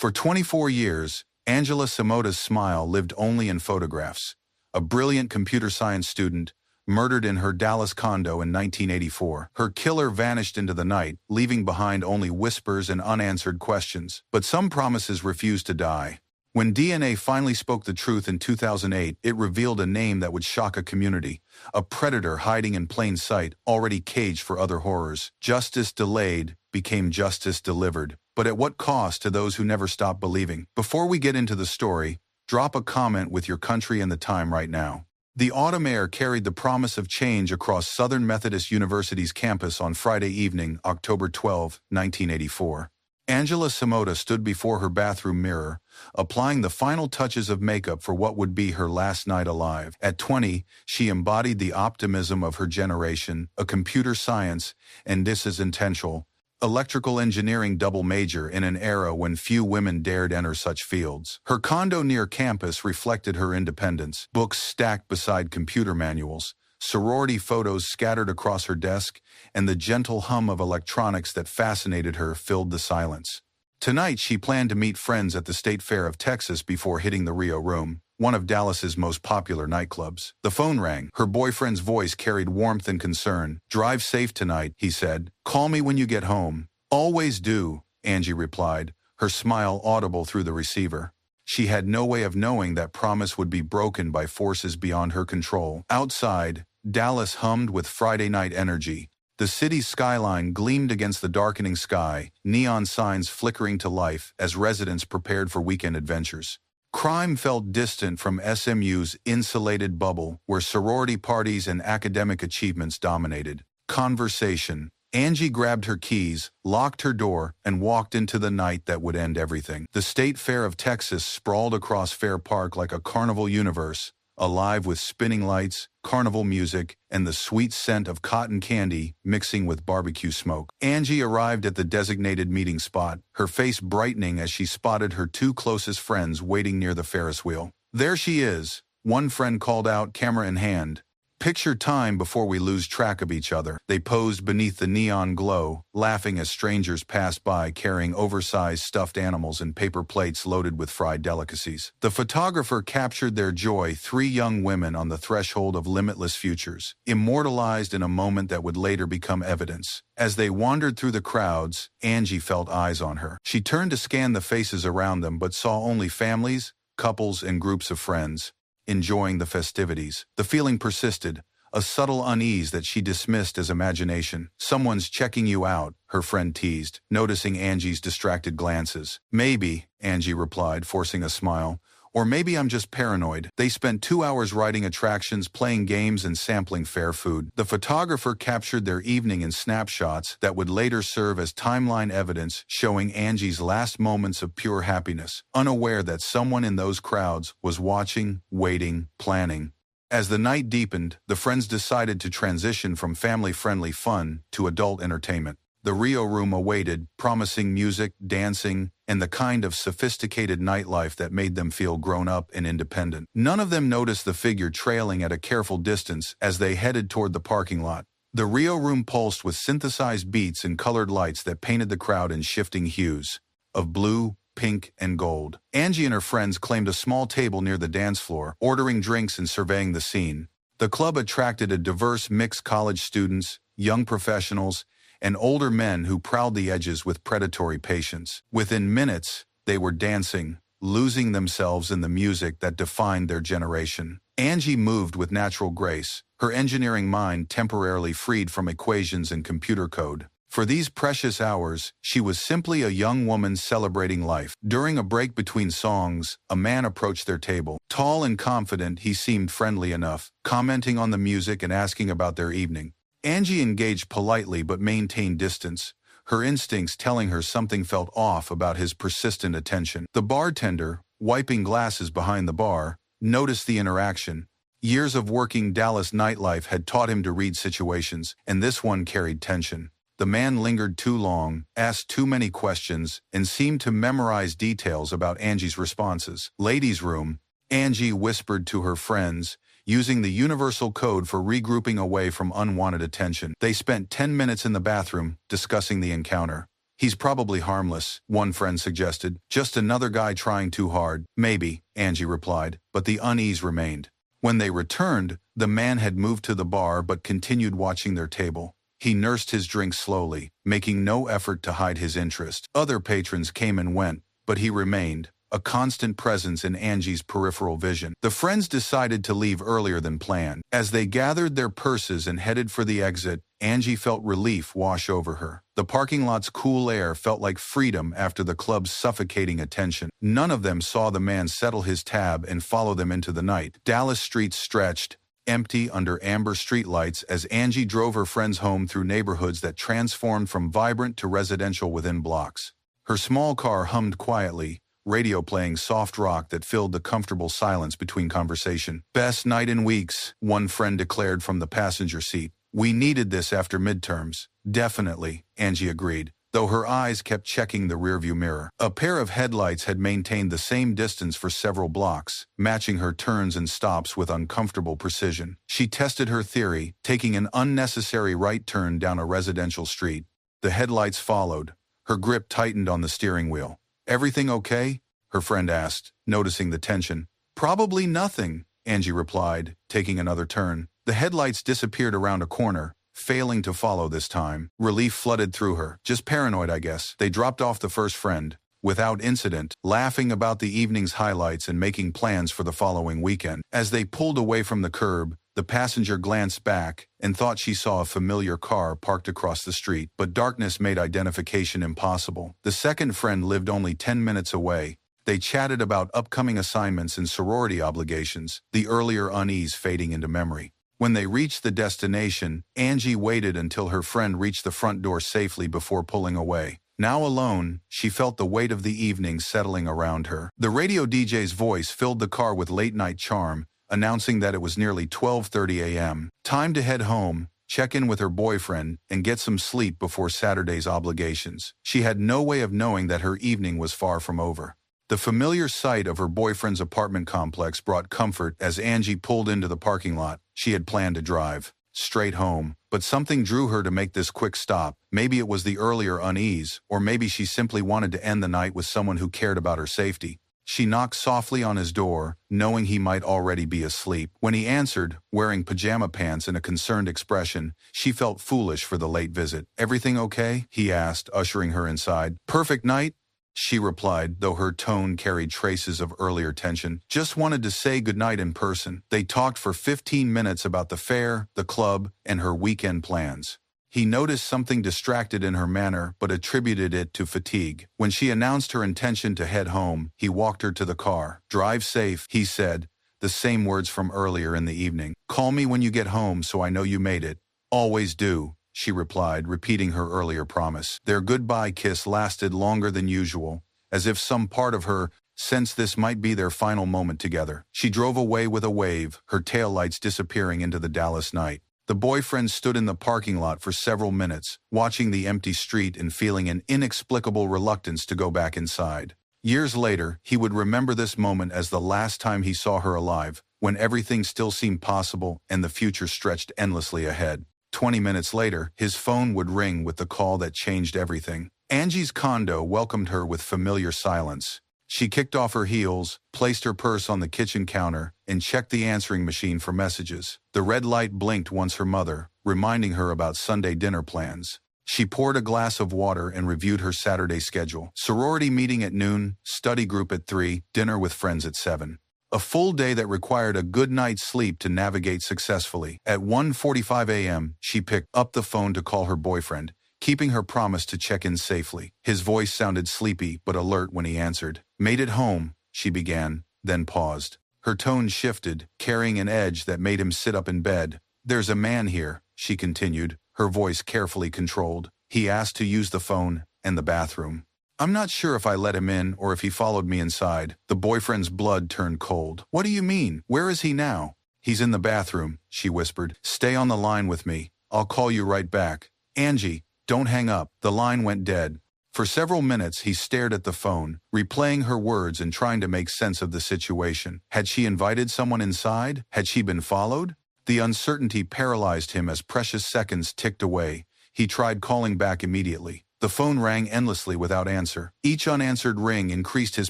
For 24 years, Angela Simota's smile lived only in photographs. A brilliant computer science student, murdered in her Dallas condo in 1984. Her killer vanished into the night, leaving behind only whispers and unanswered questions. But some promises refused to die. When DNA finally spoke the truth in 2008, it revealed a name that would shock a community. A predator hiding in plain sight, already caged for other horrors. Justice delayed became justice delivered. But at what cost to those who never stopped believing? Before we get into the story, drop a comment with your country and the time right now. The autumn air carried the promise of change across Southern Methodist University's campus on Friday evening, October 12, 1984. Angela Simota stood before her bathroom mirror, applying the final touches of makeup for what would be her last night alive. At 20, she embodied the optimism of her generation, a computer science, and this is intentional, electrical engineering double major in an era when few women dared enter such fields. Her condo near campus reflected her independence, books stacked beside computer manuals, sorority photos scattered across her desk, and the gentle hum of electronics that fascinated her filled the silence. Tonight, she planned to meet friends at the State Fair of Texas before hitting the Rio Room, one of Dallas's most popular nightclubs. The phone rang. Her boyfriend's voice carried warmth and concern. "Drive safe tonight," he said. "Call me when you get home." "Always do," Angie replied, her smile audible through the receiver. She had no way of knowing that promise would be broken by forces beyond her control. Outside, Dallas hummed with Friday night energy. The city's skyline gleamed against the darkening sky, neon signs flickering to life as residents prepared for weekend adventures. Crime felt distant from SMU's insulated bubble, where sorority parties and academic achievements dominated. Conversation. Angie grabbed her keys, locked her door, and walked into the night that would end everything. The State Fair of Texas sprawled across Fair Park like a carnival universe, alive with spinning lights, carnival music, and the sweet scent of cotton candy mixing with barbecue smoke. Angie arrived at the designated meeting spot, her face brightening as she spotted her two closest friends waiting near the Ferris wheel. "There she is," one friend called out, camera in hand. "Picture time before we lose track of each other." They posed beneath the neon glow, laughing as strangers passed by carrying oversized stuffed animals and paper plates loaded with fried delicacies. The photographer captured their joy, three young women on the threshold of limitless futures, immortalized in a moment that would later become evidence. As they wandered through the crowds, Angie felt eyes on her. She turned to scan the faces around them but saw only families, couples, and groups of friends, enjoying the festivities. The feeling persisted, a subtle unease that she dismissed as imagination. "Someone's checking you out," her friend teased, noticing Angie's distracted glances. "Maybe," Angie replied, forcing a smile. "Or maybe I'm just paranoid." They spent 2 hours riding attractions, playing games, and sampling fair food. The photographer captured their evening in snapshots that would later serve as timeline evidence, showing Angie's last moments of pure happiness, unaware that someone in those crowds was watching, waiting, planning. As the night deepened, the friends decided to transition from family-friendly fun to adult entertainment. The Rio Room awaited, promising music, dancing, and the kind of sophisticated nightlife that made them feel grown up and independent. None of them noticed the figure trailing at a careful distance as they headed toward the parking lot. The Rio Room pulsed with synthesized beats and colored lights that painted the crowd in shifting hues of blue, pink, and gold. Angie and her friends claimed a small table near the dance floor, ordering drinks and surveying the scene. The club attracted a diverse mix: college students, young professionals, and older men who prowled the edges with predatory patience. Within minutes, they were dancing, losing themselves in the music that defined their generation. Angie moved with natural grace, her engineering mind temporarily freed from equations and computer code. For these precious hours, she was simply a young woman celebrating life. During a break between songs, a man approached their table. Tall and confident, he seemed friendly enough, commenting on the music and asking about their evening. Angie engaged politely but maintained distance, her instincts telling her something felt off about his persistent attention. The bartender, wiping glasses behind the bar, noticed the interaction. Years of working Dallas nightlife had taught him to read situations, and this one carried tension. The man lingered too long, asked too many questions, and seemed to memorize details about Angie's responses. "Ladies' room," Angie whispered to her friends, using the universal code for regrouping away from unwanted attention. They spent 10 minutes in the bathroom, discussing the encounter. He's probably harmless, one friend suggested. Just another guy trying too hard. Maybe, Angie replied, but the unease remained. When they returned, the man had moved to the bar but continued watching their table. He nursed his drink slowly, making no effort to hide his interest. Other patrons came and went, but he remained, a constant presence in Angie's peripheral vision. The friends decided to leave earlier than planned. As they gathered their purses and headed for the exit, Angie felt relief wash over her. The parking lot's cool air felt like freedom after the club's suffocating attention. None of them saw the man settle his tab and follow them into the night. Dallas streets stretched, empty under amber streetlights as Angie drove her friends home through neighborhoods that transformed from vibrant to residential within blocks. Her small car hummed quietly, radio playing soft rock that filled the comfortable silence between conversation. "Best night in weeks," one friend declared from the passenger seat. "We needed this after midterms." "Definitely," Angie agreed, though her eyes kept checking the rearview mirror. A pair of headlights had maintained the same distance for several blocks, matching her turns and stops with uncomfortable precision. She tested her theory, taking an unnecessary right turn down a residential street. The headlights followed. Her grip tightened on the steering wheel. "Everything okay?" her friend asked, noticing the tension. "Probably nothing," Angie replied, taking another turn. The headlights disappeared around a corner, failing to follow this time. Relief flooded through her. "Just paranoid, I guess." They dropped off the first friend, without incident, laughing about the evening's highlights and making plans for the following weekend. As they pulled away from the curb, the passenger glanced back and thought she saw a familiar car parked across the street, but darkness made identification impossible. The second friend lived only 10 minutes away. They chatted about upcoming assignments and sorority obligations, the earlier unease fading into memory. When they reached the destination, Angie waited until her friend reached the front door safely before pulling away. Now alone, she felt the weight of the evening settling around her. The radio DJ's voice filled the car with late-night charm, announcing that it was nearly 12:30 a.m. Time to head home, check in with her boyfriend, and get some sleep before Saturday's obligations. She had no way of knowing that her evening was far from over. The familiar sight of her boyfriend's apartment complex brought comfort as Angie pulled into the parking lot. She had planned to drive straight home, but something drew her to make this quick stop. Maybe it was the earlier unease, or maybe she simply wanted to end the night with someone who cared about her safety. She knocked softly on his door, knowing he might already be asleep. When he answered, wearing pajama pants and a concerned expression, she felt foolish for the late visit. "Everything okay?" he asked, ushering her inside. "Perfect night," she replied, though her tone carried traces of earlier tension. "Just wanted to say goodnight in person." They talked for 15 minutes about the fair, the club, and her weekend plans. He noticed something distracted in her manner but attributed it to fatigue. When she announced her intention to head home, he walked her to the car. "Drive safe," he said, the same words from earlier in the evening. "Call me when you get home so I know you made it." "Always do," she replied, repeating her earlier promise. Their goodbye kiss lasted longer than usual, as if some part of her sensed this might be their final moment together. She drove away with a wave, her taillights disappearing into the Dallas night. The boyfriend stood in the parking lot for several minutes, watching the empty street and feeling an inexplicable reluctance to go back inside. Years later, he would remember this moment as the last time he saw her alive, when everything still seemed possible and the future stretched endlessly ahead. 20 minutes later, his phone would ring with the call that changed everything. Angie's condo welcomed her with familiar silence. She kicked off her heels, placed her purse on the kitchen counter, and checked the answering machine for messages. The red light blinked once her mother, reminding her about Sunday dinner plans. She poured a glass of water and reviewed her Saturday schedule. Sorority meeting at noon, study group at 3, dinner with friends at 7. A full day that required a good night's sleep to navigate successfully. At 1:45 a.m., she picked up the phone to call her boyfriend, keeping her promise to check in safely. His voice sounded sleepy but alert when he answered. "Made it home," she began, then paused. Her tone shifted, carrying an edge that made him sit up in bed. "There's a man here," she continued, her voice carefully controlled. "He asked to use the phone and the bathroom. I'm not sure if I let him in or if he followed me inside." The boyfriend's blood turned cold. "What do you mean? Where is he now?" "He's in the bathroom," she whispered. "Stay on the line with me. I'll call you right back." "Angie, don't hang up." The line went dead. For several minutes he stared at the phone, replaying her words and trying to make sense of the situation. Had she invited someone inside? Had she been followed? The uncertainty paralyzed him as precious seconds ticked away. He tried calling back immediately. The phone rang endlessly without answer. Each unanswered ring increased his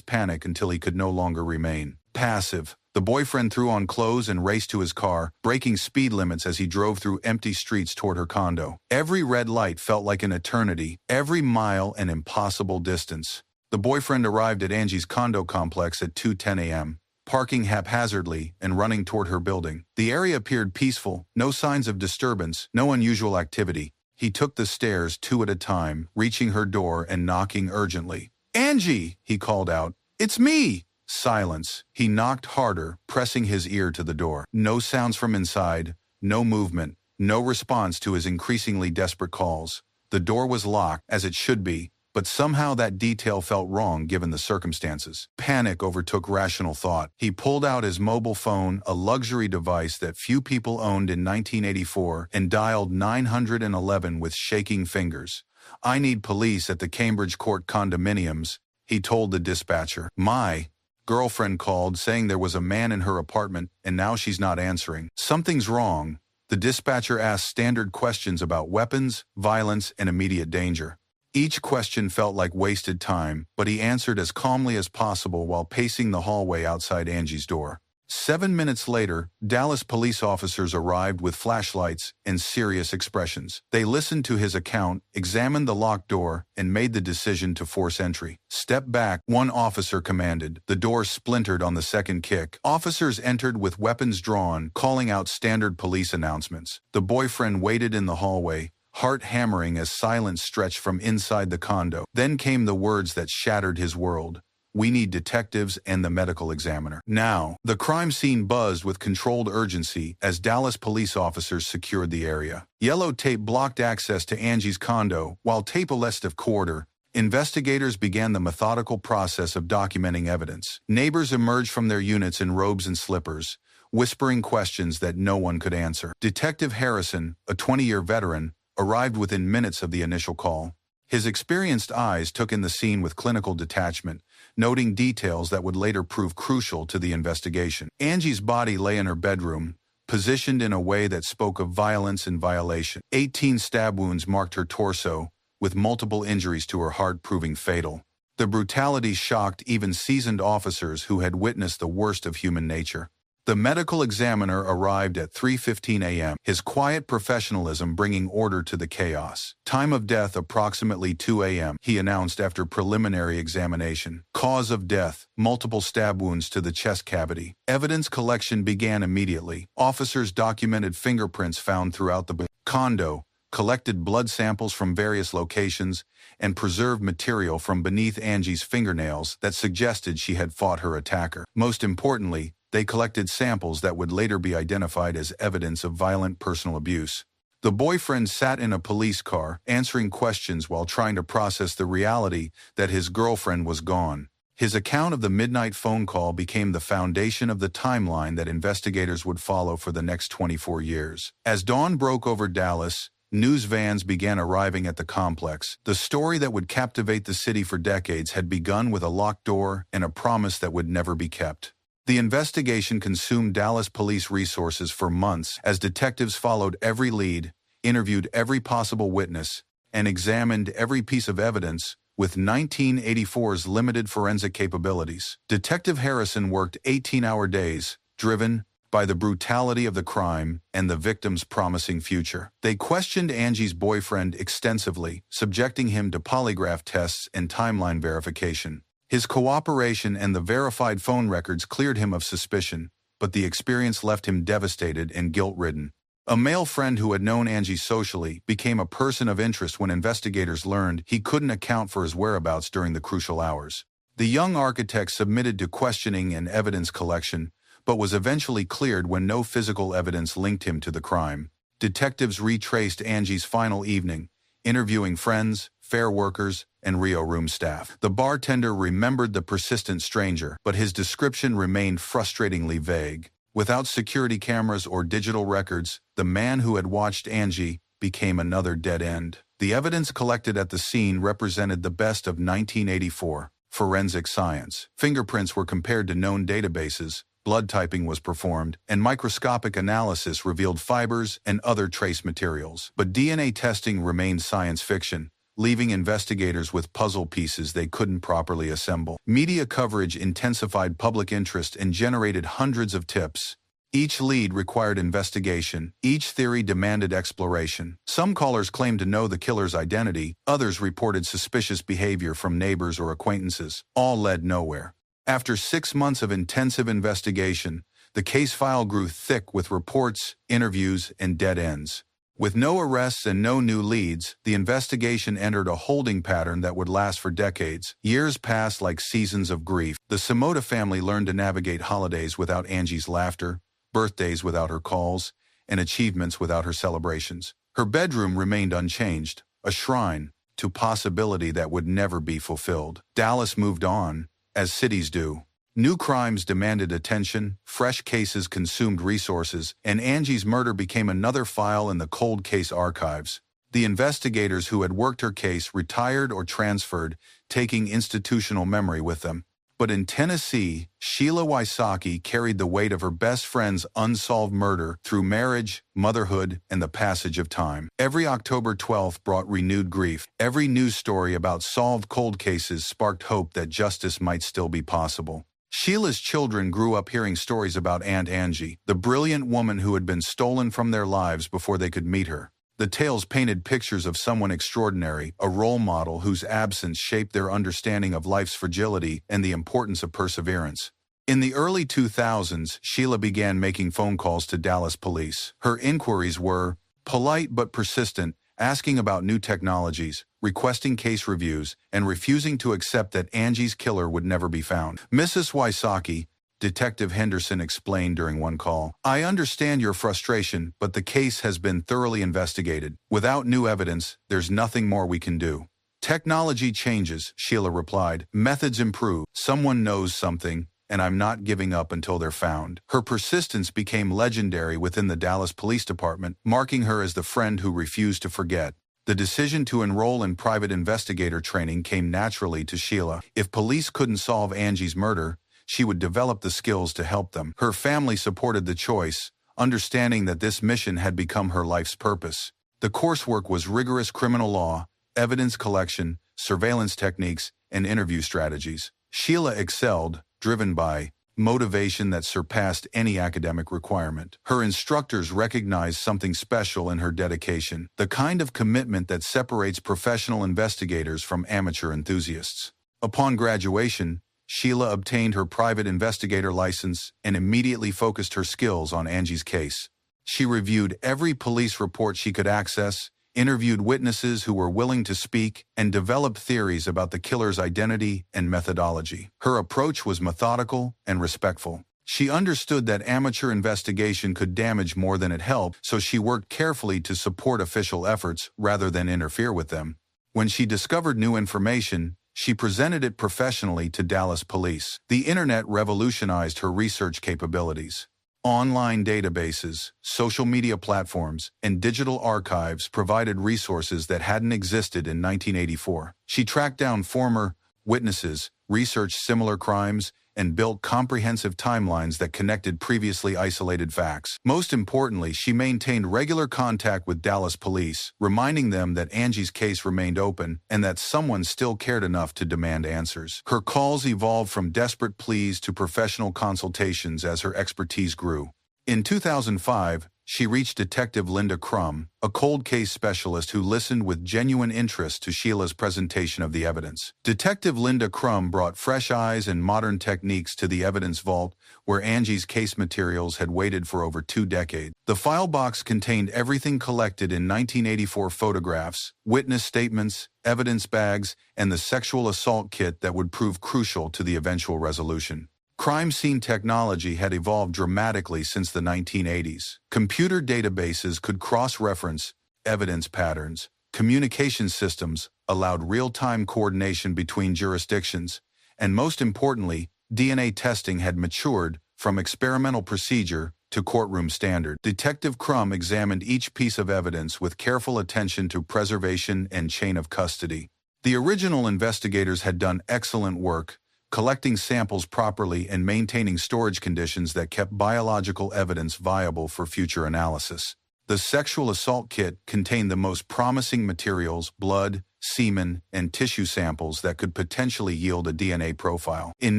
panic until he could no longer remain passive. The boyfriend threw on clothes and raced to his car, breaking speed limits as he drove through empty streets toward her condo. Every red light felt like an eternity, every mile an impossible distance. The boyfriend arrived at Angie's condo complex at 2:10 a.m., parking haphazardly and running toward her building. The area appeared peaceful, no signs of disturbance, no unusual activity. He took the stairs 2 at a time, reaching her door and knocking urgently. "Angie!" he called out. "It's me!" Silence. He knocked harder, pressing his ear to the door. No sounds from inside, no movement, no response to his increasingly desperate calls. The door was locked, as it should be, but somehow that detail felt wrong given the circumstances. Panic overtook rational thought. He pulled out his mobile phone, a luxury device that few people owned in 1984, and dialed 911 with shaking fingers. "I need police at the Cambridge Court condominiums," he told the dispatcher. "My girlfriend called saying there was a man in her apartment, and now she's not answering." "Something's wrong." The dispatcher asked standard questions about weapons, violence, and immediate danger. Each question felt like wasted time, but he answered as calmly as possible while pacing the hallway outside Angie's door. 7 minutes later, Dallas police officers arrived with flashlights and serious expressions. They listened to his account, examined the locked door, and made the decision to force entry. "Step back," one officer commanded. The door splintered on the second kick. Officers entered with weapons drawn, calling out standard police announcements. The boyfriend waited in the hallway, heart hammering as silence stretched from inside the condo. Then came the words that shattered his world. "We need detectives and the medical examiner." Now, the crime scene buzzed with controlled urgency as Dallas police officers secured the area. Yellow tape blocked access to Angie's condo, while tape arrested of quarter. Investigators began the methodical process of documenting evidence. Neighbors emerged from their units in robes and slippers, whispering questions that no one could answer. Detective Harrison, a 20-year veteran, arrived within minutes of the initial call. His experienced eyes took in the scene with clinical detachment, noting details that would later prove crucial to the investigation. Angie's body lay in her bedroom, positioned in a way that spoke of violence and violation. 18 stab wounds marked her torso, with multiple injuries to her heart proving fatal. The brutality shocked even seasoned officers who had witnessed the worst of human nature. The medical examiner arrived at 3:15 a.m., his quiet professionalism bringing order to the chaos. "Time of death approximately 2 a.m., he announced after preliminary examination. "Cause of death, multiple stab wounds to the chest cavity." Evidence collection began immediately. Officers documented fingerprints found throughout the condo, collected blood samples from various locations, and preserved material from beneath Angie's fingernails that suggested she had fought her attacker. Most importantly, they collected samples that would later be identified as evidence of violent personal abuse. The boyfriend sat in a police car, answering questions while trying to process the reality that his girlfriend was gone. His account of the midnight phone call became the foundation of the timeline that investigators would follow for the next 24 years. As dawn broke over Dallas, news vans began arriving at the complex. The story that would captivate the city for decades had begun with a locked door and a promise that would never be kept. The investigation consumed Dallas police resources for months as detectives followed every lead, interviewed every possible witness, and examined every piece of evidence with 1984's limited forensic capabilities. Detective Harrison worked 18-hour days, driven by the brutality of the crime and the victim's promising future. They questioned Angie's boyfriend extensively, subjecting him to polygraph tests and timeline verification. His cooperation and the verified phone records cleared him of suspicion, but the experience left him devastated and guilt-ridden. A male friend who had known Angie socially became a person of interest when investigators learned he couldn't account for his whereabouts during the crucial hours. The young architect submitted to questioning and evidence collection, but was eventually cleared when no physical evidence linked him to the crime. Detectives retraced Angie's final evening, interviewing friends, fair workers, and Rio room staff. The bartender remembered the persistent stranger, but his description remained frustratingly vague. Without security cameras or digital records, the man who had watched Angie became another dead end. The evidence collected at the scene represented the best of 1984 forensic science. Fingerprints were compared to known databases, blood typing was performed, and microscopic analysis revealed fibers and other trace materials. But DNA testing remained science fiction, leaving investigators with puzzle pieces they couldn't properly assemble. Media coverage intensified public interest and generated hundreds of tips. Each lead required investigation. Each theory demanded exploration. Some callers claimed to know the killer's identity. Others reported suspicious behavior from neighbors or acquaintances. All led nowhere. After 6 months of intensive investigation, the case file grew thick with reports, interviews, and dead ends. With no arrests and no new leads, the investigation entered a holding pattern that would last for decades. Years passed like seasons of grief. The Somoda family learned to navigate holidays without Angie's laughter, birthdays without her calls, and achievements without her celebrations. Her bedroom remained unchanged, a shrine to possibility that would never be fulfilled. Dallas moved on, as cities do. New crimes demanded attention, fresh cases consumed resources, and Angie's murder became another file in the cold case archives. The investigators who had worked her case retired or transferred, taking institutional memory with them. But in Tennessee, Sheila Wysocki carried the weight of her best friend's unsolved murder through marriage, motherhood, and the passage of time. Every October 12th brought renewed grief. Every news story about solved cold cases sparked hope that justice might still be possible. Sheila's children grew up hearing stories about Aunt Angie, the brilliant woman who had been stolen from their lives before they could meet her. The tales painted pictures of someone extraordinary, a role model whose absence shaped their understanding of life's fragility and the importance of perseverance. In the early 2000s, Sheila began making phone calls to Dallas police. Her inquiries were polite but persistent, asking about new technologies, requesting case reviews, and refusing to accept that Angie's killer would never be found. Mrs. Wysocki, Detective Henderson explained during one call, "I understand your frustration, but the case has been thoroughly investigated. Without new evidence, there's nothing more we can do." "Technology changes," Sheila replied. "Methods improve. Someone knows something, and I'm not giving up until they're found." Her persistence became legendary within the Dallas Police Department, marking her as the friend who refused to forget. The decision to enroll in private investigator training came naturally to Sheila. If police couldn't solve Angie's murder, she would develop the skills to help them. Her family supported the choice, understanding that this mission had become her life's purpose. The coursework was rigorous criminal law, evidence collection, surveillance techniques, and interview strategies. Sheila excelled, driven by motivation that surpassed any academic requirement. Her instructors recognized something special in her dedication, the kind of commitment that separates professional investigators from amateur enthusiasts. Upon graduation, Sheila obtained her private investigator license and immediately focused her skills on Angie's case. She reviewed every police report she could access, interviewed witnesses who were willing to speak, and developed theories about the killer's identity and methodology. Her approach was methodical and respectful. She understood that amateur investigation could damage more than it helped, so she worked carefully to support official efforts rather than interfere with them. When she discovered new information, she presented it professionally to Dallas police. The internet revolutionized her research capabilities. Online databases, social media platforms, and digital archives provided resources that hadn't existed in 1984. She tracked down former witnesses, researched similar crimes, and built comprehensive timelines that connected previously isolated facts. Most importantly, she maintained regular contact with Dallas police, reminding them that Angie's case remained open and that someone still cared enough to demand answers. Her calls evolved from desperate pleas to professional consultations as her expertise grew. In 2005, she reached Detective Linda Crum, a cold case specialist who listened with genuine interest to Sheila's presentation of the evidence. Detective Linda Crum brought fresh eyes and modern techniques to the evidence vault, where Angie's case materials had waited for over 2 decades. The file box contained everything collected in 1984 photographs, witness statements, evidence bags, and the sexual assault kit that would prove crucial to the eventual resolution. Crime scene technology had evolved dramatically since the 1980s. Computer databases could cross-reference evidence patterns. Communication systems allowed real-time coordination between jurisdictions. And most importantly, DNA testing had matured from experimental procedure to courtroom standard. Detective Crum examined each piece of evidence with careful attention to preservation and chain of custody. The original investigators had done excellent work, collecting samples properly and maintaining storage conditions that kept biological evidence viable for future analysis. The sexual assault kit contained the most promising materials: blood, semen, and tissue samples that could potentially yield a DNA profile. In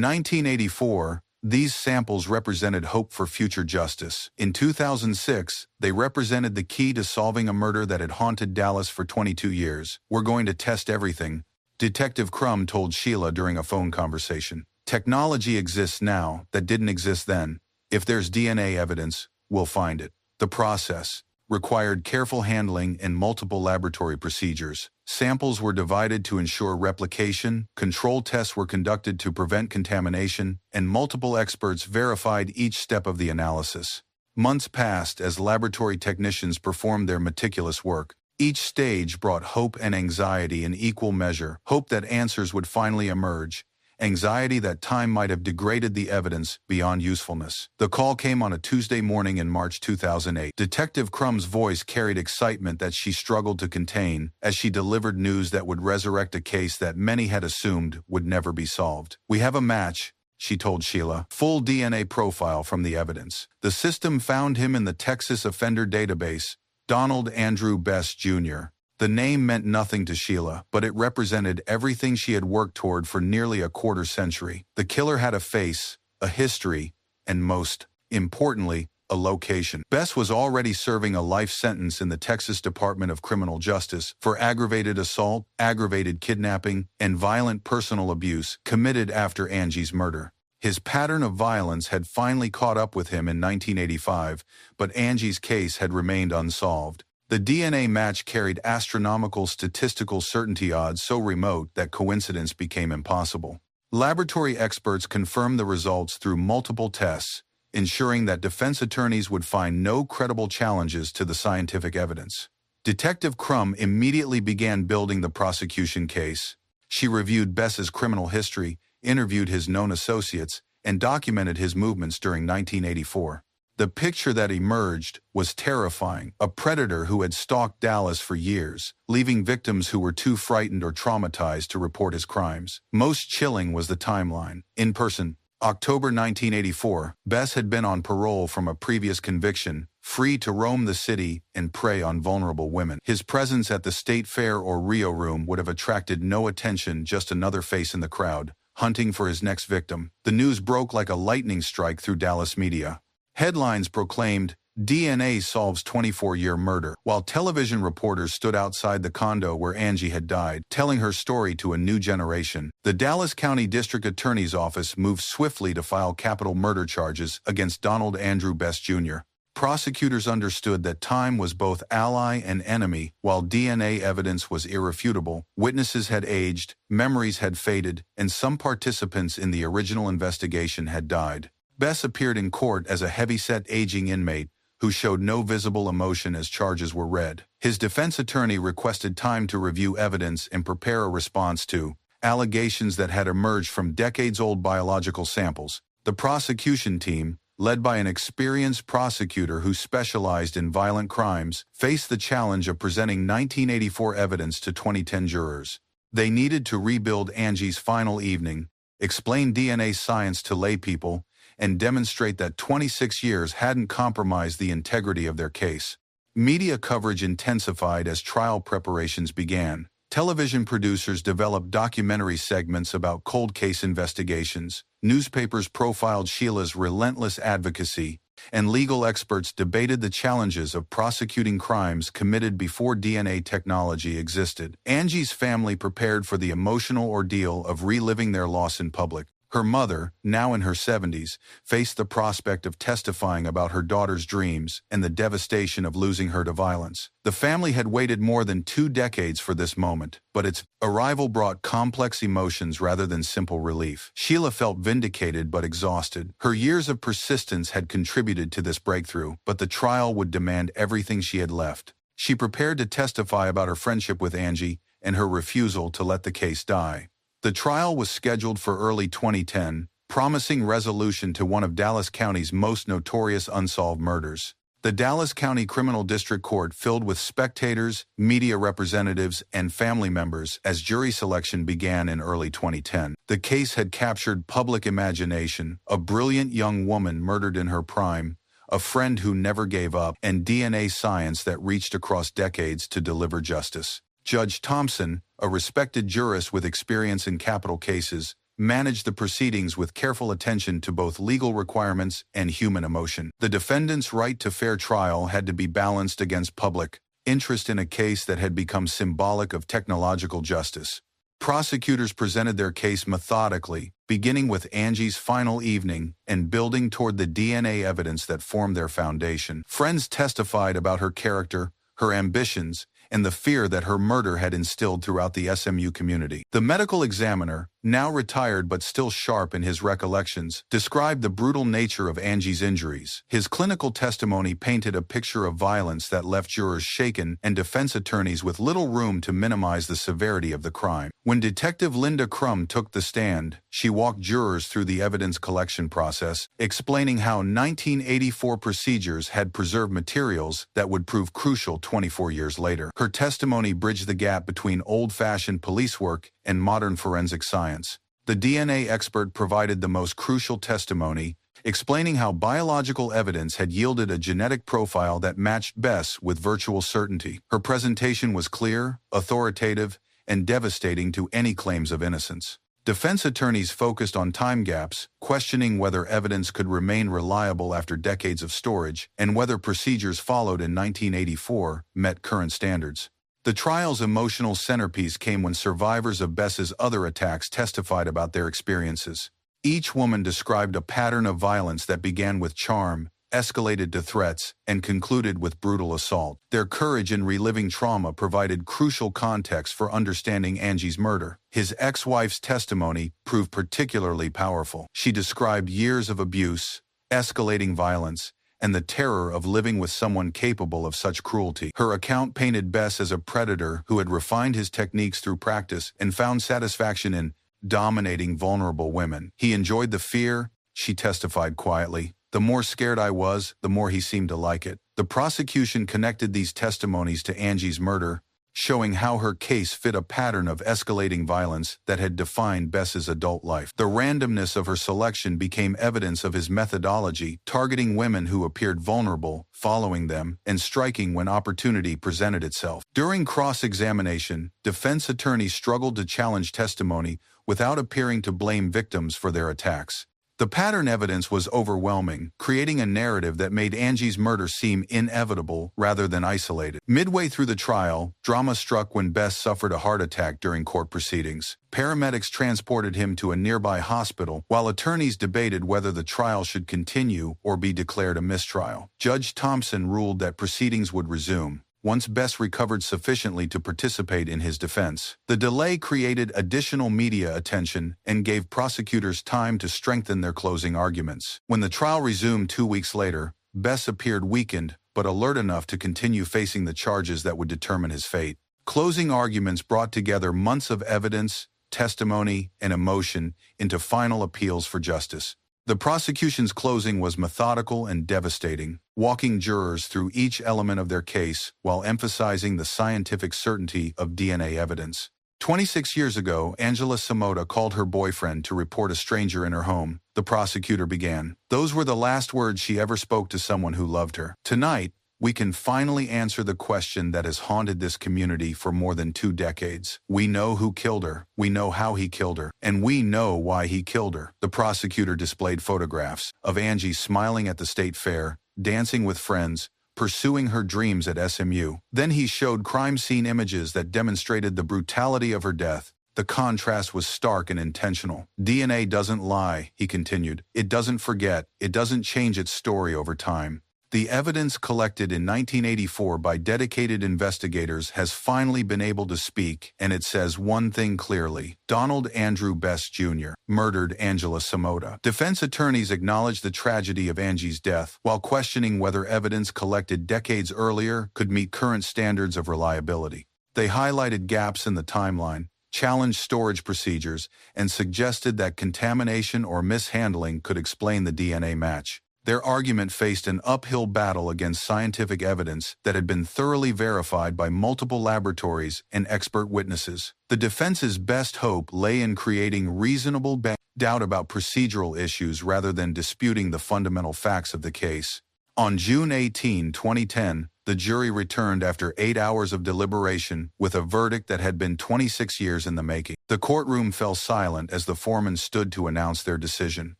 1984, these samples represented hope for future justice. In 2006, they represented the key to solving a murder that had haunted Dallas for 22 years. "We're going to test everything," Detective Crum told Sheila during a phone conversation. "Technology exists now that didn't exist then. If there's DNA evidence, we'll find it." The process required careful handling and multiple laboratory procedures. Samples were divided to ensure replication, control tests were conducted to prevent contamination, and multiple experts verified each step of the analysis. Months passed as laboratory technicians performed their meticulous work. Each stage brought hope and anxiety in equal measure. Hope that answers would finally emerge. Anxiety that time might have degraded the evidence beyond usefulness. The call came on a Tuesday morning in March 2008. Detective Crum's voice carried excitement that she struggled to contain as she delivered news that would resurrect a case that many had assumed would never be solved. "We have a match," she told Sheila. "Full DNA profile from the evidence. The system found him in the Texas Offender Database, Donald Andrew Bess, Jr." The name meant nothing to Sheila, but it represented everything she had worked toward for nearly a quarter century. The killer had a face, a history, and most importantly, a location. Bess was already serving a life sentence in the Texas Department of Criminal Justice for aggravated assault, aggravated kidnapping, and violent personal abuse committed after Angie's murder. His pattern of violence had finally caught up with him in 1985, but Angie's case had remained unsolved. The DNA match carried astronomical statistical certainty odds so remote that coincidence became impossible. Laboratory experts confirmed the results through multiple tests, ensuring that defense attorneys would find no credible challenges to the scientific evidence. Detective Crum immediately began building the prosecution case. She reviewed Bess's criminal history, interviewed his known associates, and documented his movements during 1984. The picture that emerged was terrifying. A predator who had stalked Dallas for years, leaving victims who were too frightened or traumatized to report his crimes. Most chilling was the timeline. In person, October 1984, Bess had been on parole from a previous conviction, free to roam the city and prey on vulnerable women. His presence at the State Fair or Rio Room would have attracted no attention, just another face in the crowd, hunting for his next victim. The news broke like a lightning strike through Dallas media. Headlines proclaimed, "DNA solves 24-year murder," while television reporters stood outside the condo where Angie had died, telling her story to a new generation. The Dallas County District Attorney's Office moved swiftly to file capital murder charges against Donald Andrew Bess, Jr. Prosecutors understood that time was both ally and enemy. While DNA evidence was irrefutable, witnesses had aged, memories had faded, and some participants in the original investigation had died. Bess appeared in court as a heavy-set aging inmate who showed no visible emotion as charges were read. His defense attorney requested time to review evidence and prepare a response to allegations that had emerged from decades-old biological samples. The prosecution team, led by an experienced prosecutor who specialized in violent crimes, faced the challenge of presenting 1984 evidence to 2010 jurors. They needed to rebuild Angie's final evening, explain DNA science to laypeople, and demonstrate that 26 years hadn't compromised the integrity of their case. Media coverage intensified as trial preparations began. Television producers developed documentary segments about cold case investigations. Newspapers profiled Sheila's relentless advocacy, and legal experts debated the challenges of prosecuting crimes committed before DNA technology existed. Angie's family prepared for the emotional ordeal of reliving their loss in public. Her mother, now in her 70s, faced the prospect of testifying about her daughter's dreams and the devastation of losing her to violence. The family had waited more than 2 decades for this moment, but its arrival brought complex emotions rather than simple relief. Sheila felt vindicated but exhausted. Her years of persistence had contributed to this breakthrough, but the trial would demand everything she had left. She prepared to testify about her friendship with Angie and her refusal to let the case die. The trial was scheduled for early 2010, promising resolution to one of Dallas County's most notorious unsolved murders. The Dallas County Criminal District Court filled with spectators, media representatives, and family members as jury selection began in early 2010. The case had captured public imagination: a brilliant young woman murdered in her prime, a friend who never gave up, and DNA science that reached across decades to deliver justice. Judge Thompson, a respected jurist with experience in capital cases, managed the proceedings with careful attention to both legal requirements and human emotion. The defendant's right to fair trial had to be balanced against public interest in a case that had become symbolic of technological justice. Prosecutors presented their case methodically, beginning with Angie's final evening and building toward the DNA evidence that formed their foundation. Friends testified about her character, her ambitions, and the fear that her murder had instilled throughout the SMU community. The medical examiner, now retired but still sharp in his recollections, described the brutal nature of Angie's injuries. His clinical testimony painted a picture of violence that left jurors shaken and defense attorneys with little room to minimize the severity of the crime. When Detective Linda Crum took the stand, she walked jurors through the evidence collection process, explaining how 1984 procedures had preserved materials that would prove crucial 24 years later. Her testimony bridged the gap between old-fashioned police work and modern forensic science. The DNA expert provided the most crucial testimony, explaining how biological evidence had yielded a genetic profile that matched Bess with virtual certainty. Her presentation was clear, authoritative, and devastating to any claims of innocence. Defense attorneys focused on time gaps, questioning whether evidence could remain reliable after decades of storage, and whether procedures followed in 1984 met current standards. The trial's emotional centerpiece came when survivors of Bess's other attacks testified about their experiences. Each woman described a pattern of violence that began with charm, escalated to threats, and concluded with brutal assault. Their courage in reliving trauma provided crucial context for understanding Angie's murder. His ex-wife's testimony proved particularly powerful. She described years of abuse, escalating violence, and the terror of living with someone capable of such cruelty. Her account painted Bess as a predator who had refined his techniques through practice and found satisfaction in dominating vulnerable women. He enjoyed the fear, she testified quietly. The more scared I was, the more he seemed to like it. The prosecution connected these testimonies to Angie's murder, showing how her case fit a pattern of escalating violence that had defined Bess's adult life. The randomness of her selection became evidence of his methodology, targeting women who appeared vulnerable, following them, and striking when opportunity presented itself. During cross-examination, defense attorneys struggled to challenge testimony without appearing to blame victims for their attacks. The pattern evidence was overwhelming, creating a narrative that made Angie's murder seem inevitable rather than isolated. Midway through the trial, drama struck when Bess suffered a heart attack during court proceedings. Paramedics transported him to a nearby hospital, while attorneys debated whether the trial should continue or be declared a mistrial. Judge Thompson ruled that proceedings would resume once Bess recovered sufficiently to participate in his defense. The delay created additional media attention and gave prosecutors time to strengthen their closing arguments. When the trial resumed 2 weeks later, Bess appeared weakened but alert enough to continue facing the charges that would determine his fate. Closing arguments brought together months of evidence, testimony, and emotion into final appeals for justice. The prosecution's closing was methodical and devastating, walking jurors through each element of their case while emphasizing the scientific certainty of DNA evidence. 26 years ago, Angela Samota called her boyfriend to report a stranger in her home. The prosecutor began. Those were the last words she ever spoke to someone who loved her. Tonight, we can finally answer the question that has haunted this community for more than 2 decades. We know who killed her, we know how he killed her, and we know why he killed her. The prosecutor displayed photographs of Angie smiling at the state fair, dancing with friends, pursuing her dreams at SMU. Then he showed crime scene images that demonstrated the brutality of her death. The contrast was stark and intentional. DNA doesn't lie, he continued. It doesn't forget. It doesn't change its story over time. The evidence collected in 1984 by dedicated investigators has finally been able to speak, and it says one thing clearly. Donald Andrew Bess Jr. murdered Angela Samota. Defense attorneys acknowledged the tragedy of Angie's death, while questioning whether evidence collected decades earlier could meet current standards of reliability. They highlighted gaps in the timeline, challenged storage procedures, and suggested that contamination or mishandling could explain the DNA match. Their argument faced an uphill battle against scientific evidence that had been thoroughly verified by multiple laboratories and expert witnesses. The defense's best hope lay in creating reasonable doubt about procedural issues rather than disputing the fundamental facts of the case. On June 18, 2010, the jury returned after 8 hours of deliberation with a verdict that had been 26 years in the making. The courtroom fell silent as the foreman stood to announce their decision.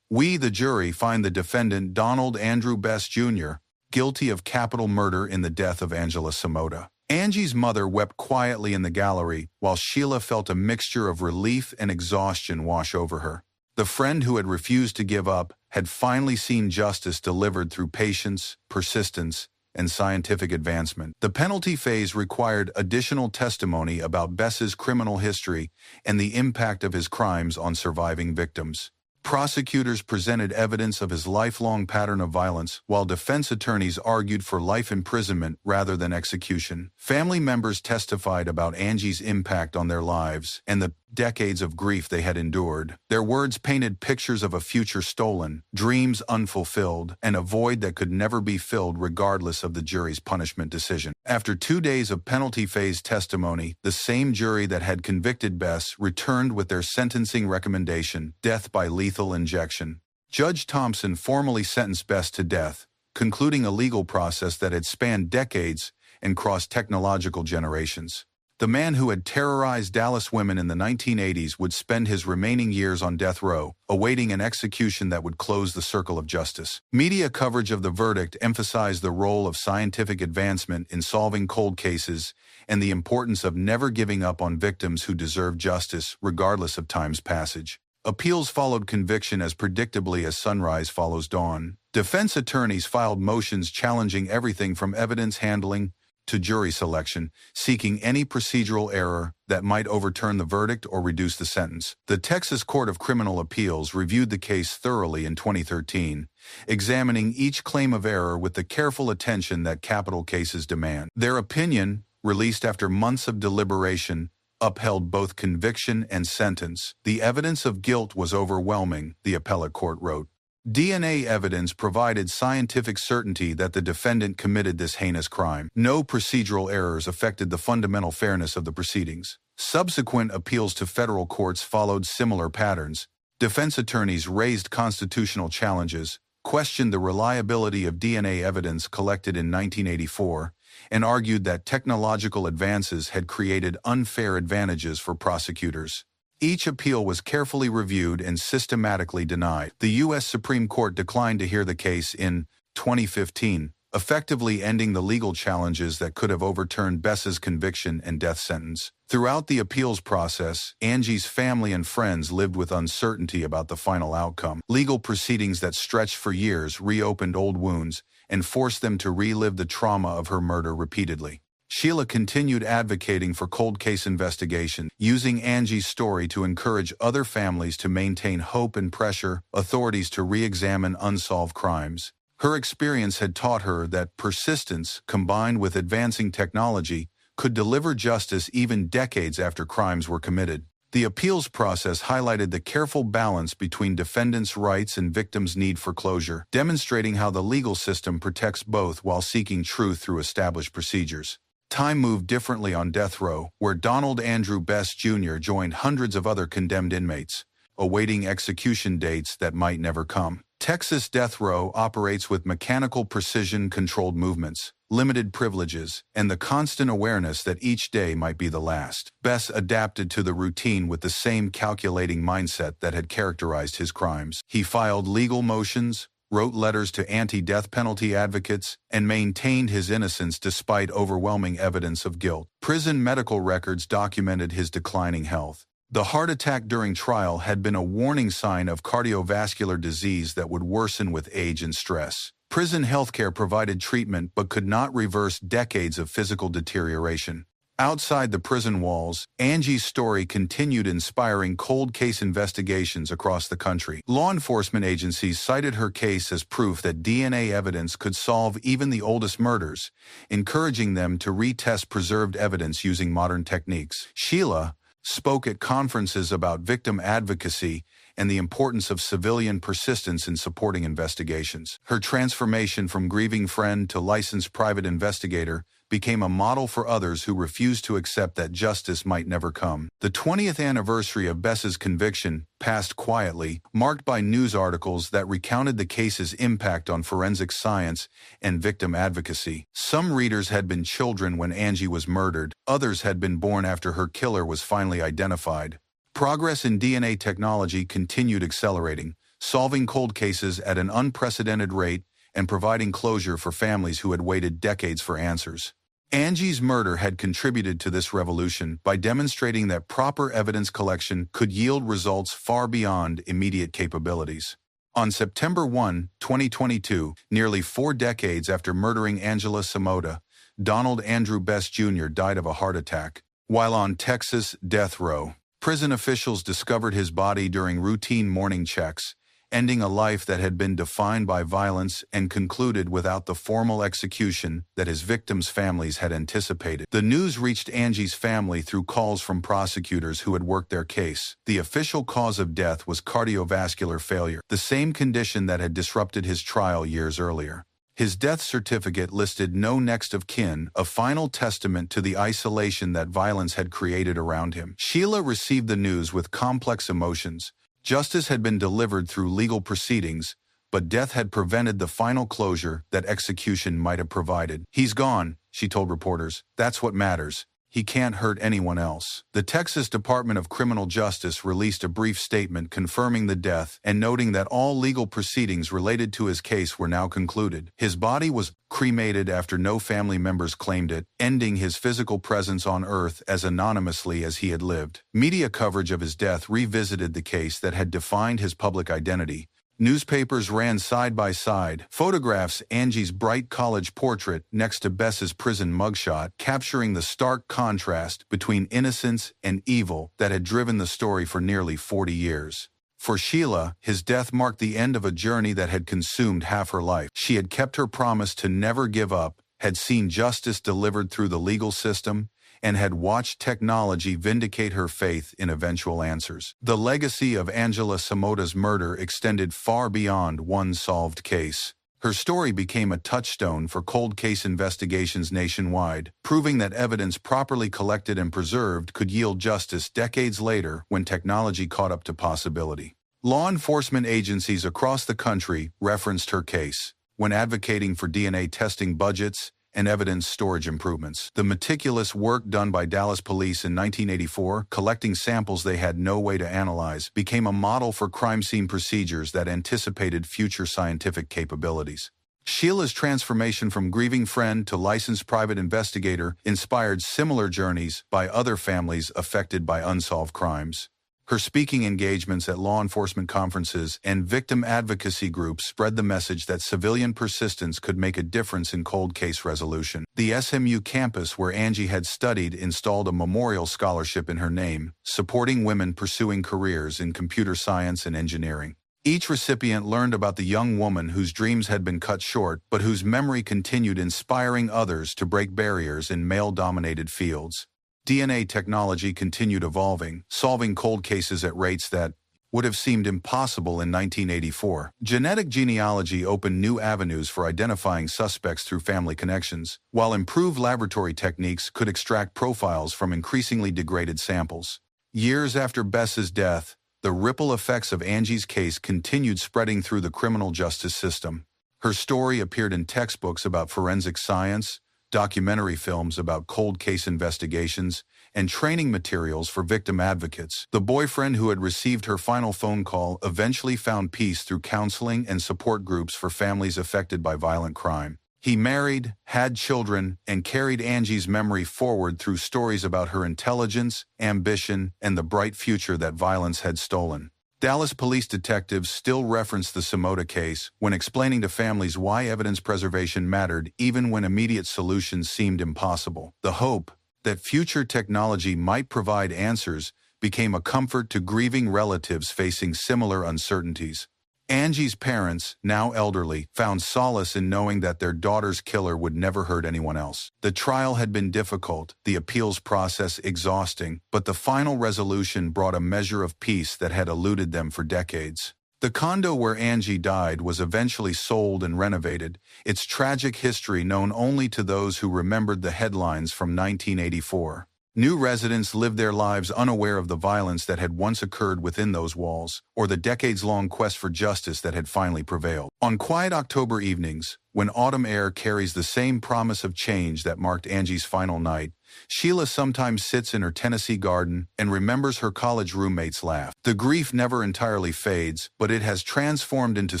"We, the jury, find the defendant Donald Andrew Bess Jr. guilty of capital murder in the death of Angela Samota." Angie's mother wept quietly in the gallery, while Sheila felt a mixture of relief and exhaustion wash over her. The friend who had refused to give up had finally seen justice delivered through patience, persistence, and scientific advancement. The penalty phase required additional testimony about Bess's criminal history and the impact of his crimes on surviving victims. Prosecutors presented evidence of his lifelong pattern of violence, while defense attorneys argued for life imprisonment rather than execution. Family members testified about Angie's impact on their lives and the decades of grief they had endured. Their words painted pictures of a future stolen, dreams unfulfilled, and a void that could never be filled regardless of the jury's punishment decision. After 2 days of penalty phase testimony, the same jury that had convicted Bess returned with their sentencing recommendation, death by lethal injection. Judge Thompson formally sentenced Bess to death, concluding a legal process that had spanned decades and crossed technological generations. The man who had terrorized Dallas women in the 1980s would spend his remaining years on death row, awaiting an execution that would close the circle of justice. Media coverage of the verdict emphasized the role of scientific advancement in solving cold cases and the importance of never giving up on victims who deserve justice, regardless of time's passage. Appeals followed conviction as predictably as sunrise follows dawn. Defense attorneys filed motions challenging everything from evidence handling to jury selection, seeking any procedural error that might overturn the verdict or reduce the sentence. The Texas Court of Criminal Appeals reviewed the case thoroughly in 2013, examining each claim of error with the careful attention that capital cases demand. Their opinion, released after months of deliberation, upheld both conviction and sentence. "The evidence of guilt was overwhelming," the appellate court wrote. DNA evidence provided scientific certainty that the defendant committed this heinous crime. No procedural errors affected the fundamental fairness of the proceedings. Subsequent appeals to federal courts followed similar patterns. Defense attorneys raised constitutional challenges, questioned the reliability of DNA evidence collected in 1984, and argued that technological advances had created unfair advantages for prosecutors. Each appeal was carefully reviewed and systematically denied. The U.S. Supreme Court declined to hear the case in 2015, effectively ending the legal challenges that could have overturned Bess's conviction and death sentence. Throughout the appeals process, Angie's family and friends lived with uncertainty about the final outcome. Legal proceedings that stretched for years reopened old wounds and forced them to relive the trauma of her murder repeatedly. Sheila continued advocating for cold case investigation, using Angie's story to encourage other families to maintain hope and pressure authorities to re-examine unsolved crimes. Her experience had taught her that persistence, combined with advancing technology, could deliver justice even decades after crimes were committed. The appeals process highlighted the careful balance between defendants' rights and victims' need for closure, demonstrating how the legal system protects both while seeking truth through established procedures. Time moved differently on death row, where Donald Andrew Bess Jr. joined hundreds of other condemned inmates, awaiting execution dates that might never come. Texas death row operates with mechanical precision-controlled movements, limited privileges, and the constant awareness that each day might be the last. Bess adapted to the routine with the same calculating mindset that had characterized his crimes. He filed legal motions, wrote letters to anti-death penalty advocates, and maintained his innocence despite overwhelming evidence of guilt. Prison medical records documented his declining health. The heart attack during trial had been a warning sign of cardiovascular disease that would worsen with age and stress. Prison healthcare provided treatment but could not reverse decades of physical deterioration. Outside the prison walls, Angie's story continued inspiring cold case investigations across the country. Law enforcement agencies cited her case as proof that DNA evidence could solve even the oldest murders, encouraging them to retest preserved evidence using modern techniques. Sheila spoke at conferences about victim advocacy and the importance of civilian persistence in supporting investigations. Her transformation from grieving friend to licensed private investigator became a model for others who refused to accept that justice might never come. The 20th anniversary of Bess's conviction passed quietly, marked by news articles that recounted the case's impact on forensic science and victim advocacy. Some readers had been children when Angie was murdered, others had been born after her killer was finally identified. Progress in DNA technology continued accelerating, solving cold cases at an unprecedented rate and providing closure for families who had waited decades for answers. Angie's murder had contributed to this revolution by demonstrating that proper evidence collection could yield results far beyond immediate capabilities. On September 1, 2022, nearly 4 decades after murdering Angela Samota, Donald Andrew Bess Jr. died of a heart attack. While on Texas death row, prison officials discovered his body during routine morning checks, ending a life that had been defined by violence and concluded without the formal execution that his victims' families had anticipated. The news reached Angie's family through calls from prosecutors who had worked their case. The official cause of death was cardiovascular failure, the same condition that had disrupted his trial years earlier. His death certificate listed no next of kin, a final testament to the isolation that violence had created around him. Sheila received the news with complex emotions. Justice had been delivered through legal proceedings, but death had prevented the final closure that execution might have provided. "He's gone," she told reporters. "That's what matters. He can't hurt anyone else." The Texas Department of Criminal Justice released a brief statement confirming the death and noting that all legal proceedings related to his case were now concluded. His body was cremated after no family members claimed it, ending his physical presence on Earth as anonymously as he had lived. Media coverage of his death revisited the case that had defined his public identity. Newspapers ran side by side photographs Angie's bright college portrait next to Bess's prison mugshot, capturing the stark contrast between innocence and evil that had driven the story for nearly 40 years. For Sheila, his death marked the end of a journey that had consumed half her life. She had kept her promise to never give up, had seen justice delivered through the legal system, and had watched technology vindicate her faith in eventual answers. The legacy of Angela Samota's murder extended far beyond one solved case. Her story became a touchstone for cold case investigations nationwide, proving that evidence properly collected and preserved could yield justice decades later when technology caught up to possibility. Law enforcement agencies across the country referenced her case when advocating for DNA testing budgets and evidence storage improvements. The meticulous work done by Dallas police in 1984, collecting samples they had no way to analyze, became a model for crime scene procedures that anticipated future scientific capabilities. Sheila's transformation from grieving friend to licensed private investigator inspired similar journeys by other families affected by unsolved crimes. Her speaking engagements at law enforcement conferences and victim advocacy groups spread the message that civilian persistence could make a difference in cold case resolution. The SMU campus where Angie had studied installed a memorial scholarship in her name, supporting women pursuing careers in computer science and engineering. Each recipient learned about the young woman whose dreams had been cut short, but whose memory continued inspiring others to break barriers in male-dominated fields. DNA technology continued evolving, solving cold cases at rates that would have seemed impossible in 1984. Genetic genealogy opened new avenues for identifying suspects through family connections, while improved laboratory techniques could extract profiles from increasingly degraded samples. Years after Bess's death, the ripple effects of Angie's case continued spreading through the criminal justice system. Her story appeared in textbooks about forensic science, documentary films about cold case investigations, and training materials for victim advocates. The boyfriend who had received her final phone call eventually found peace through counseling and support groups for families affected by violent crime. He married, had children, and carried Angie's memory forward through stories about her intelligence, ambition, and the bright future that violence had stolen. Dallas police detectives still reference the Samota case when explaining to families why evidence preservation mattered even when immediate solutions seemed impossible. The hope that future technology might provide answers became a comfort to grieving relatives facing similar uncertainties. Angie's parents, now elderly, found solace in knowing that their daughter's killer would never hurt anyone else. The trial had been difficult, the appeals process exhausting, but the final resolution brought a measure of peace that had eluded them for decades. The condo where Angie died was eventually sold and renovated, its tragic history known only to those who remembered the headlines from 1984. New residents lived their lives unaware of the violence that had once occurred within those walls, or the decades-long quest for justice that had finally prevailed. On quiet October evenings, when autumn air carries the same promise of change that marked Angie's final night, Sheila sometimes sits in her Tennessee garden and remembers her college roommate's laugh. The grief never entirely fades, but it has transformed into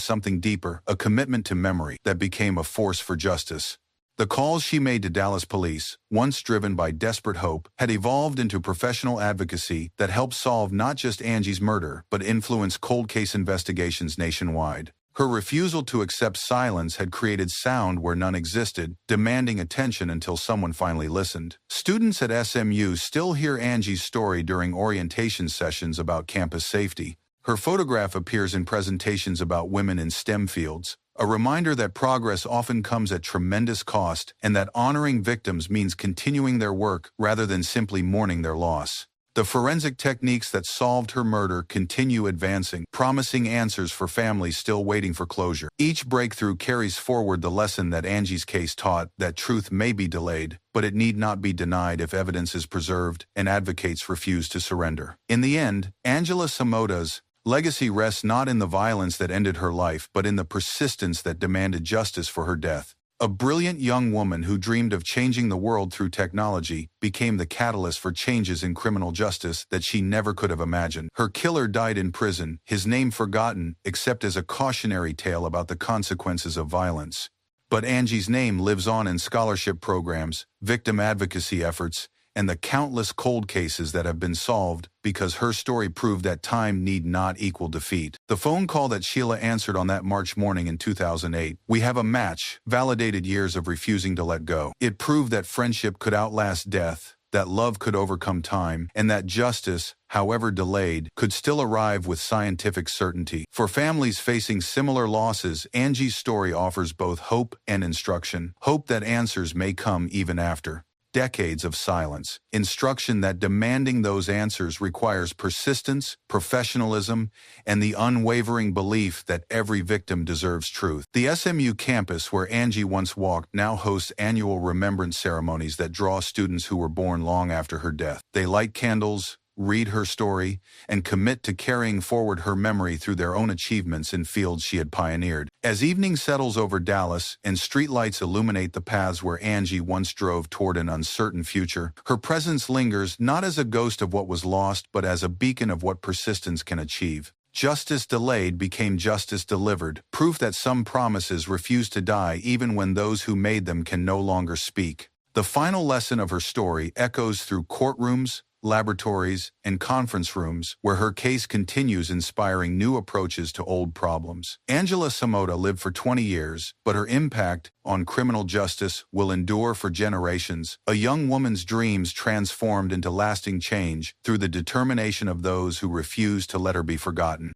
something deeper, a commitment to memory that became a force for justice. The calls she made to Dallas police, once driven by desperate hope, had evolved into professional advocacy that helped solve not just Angie's murder, but influenced cold case investigations nationwide. Her refusal to accept silence had created sound where none existed, demanding attention until someone finally listened. Students at SMU still hear Angie's story during orientation sessions about campus safety. Her photograph appears in presentations about women in STEM fields, a reminder that progress often comes at tremendous cost and that honoring victims means continuing their work rather than simply mourning their loss. The forensic techniques that solved her murder continue advancing, promising answers for families still waiting for closure. Each breakthrough carries forward the lesson that Angie's case taught, that truth may be delayed, but it need not be denied if evidence is preserved and advocates refuse to surrender. In the end, Angela Samoda's legacy rests not in the violence that ended her life, but in the persistence that demanded justice for her death. A brilliant young woman who dreamed of changing the world through technology became the catalyst for changes in criminal justice that she never could have imagined. Her killer died in prison, his name forgotten except as a cautionary tale about the consequences of violence. But Angie's name lives on in scholarship programs, victim advocacy efforts, and the countless cold cases that have been solved because her story proved that time need not equal defeat. The phone call that Sheila answered on that March morning in 2008, "We have a match," validated years of refusing to let go. It proved that friendship could outlast death, that love could overcome time, and that justice, however delayed, could still arrive with scientific certainty. For families facing similar losses, Angie's story offers both hope and instruction. Hope that answers may come even after decades of silence. Instruction that demanding those answers requires persistence, professionalism, and the unwavering belief that every victim deserves truth. The SMU campus where Angie once walked now hosts annual remembrance ceremonies that draw students who were born long after her death. They light candles, read her story, and commit to carrying forward her memory through their own achievements in fields she had pioneered. As evening settles over Dallas and streetlights illuminate the paths where Angie once drove toward an uncertain future, her presence lingers not as a ghost of what was lost, but as a beacon of what persistence can achieve. Justice delayed became justice delivered, proof that some promises refuse to die even when those who made them can no longer speak. The final lesson of her story echoes through courtrooms, laboratories, and conference rooms, where her case continues inspiring new approaches to old problems. Angela Samoda lived for 20 years, but her impact on criminal justice will endure for generations. A young woman's dreams transformed into lasting change through the determination of those who refuse to let her be forgotten.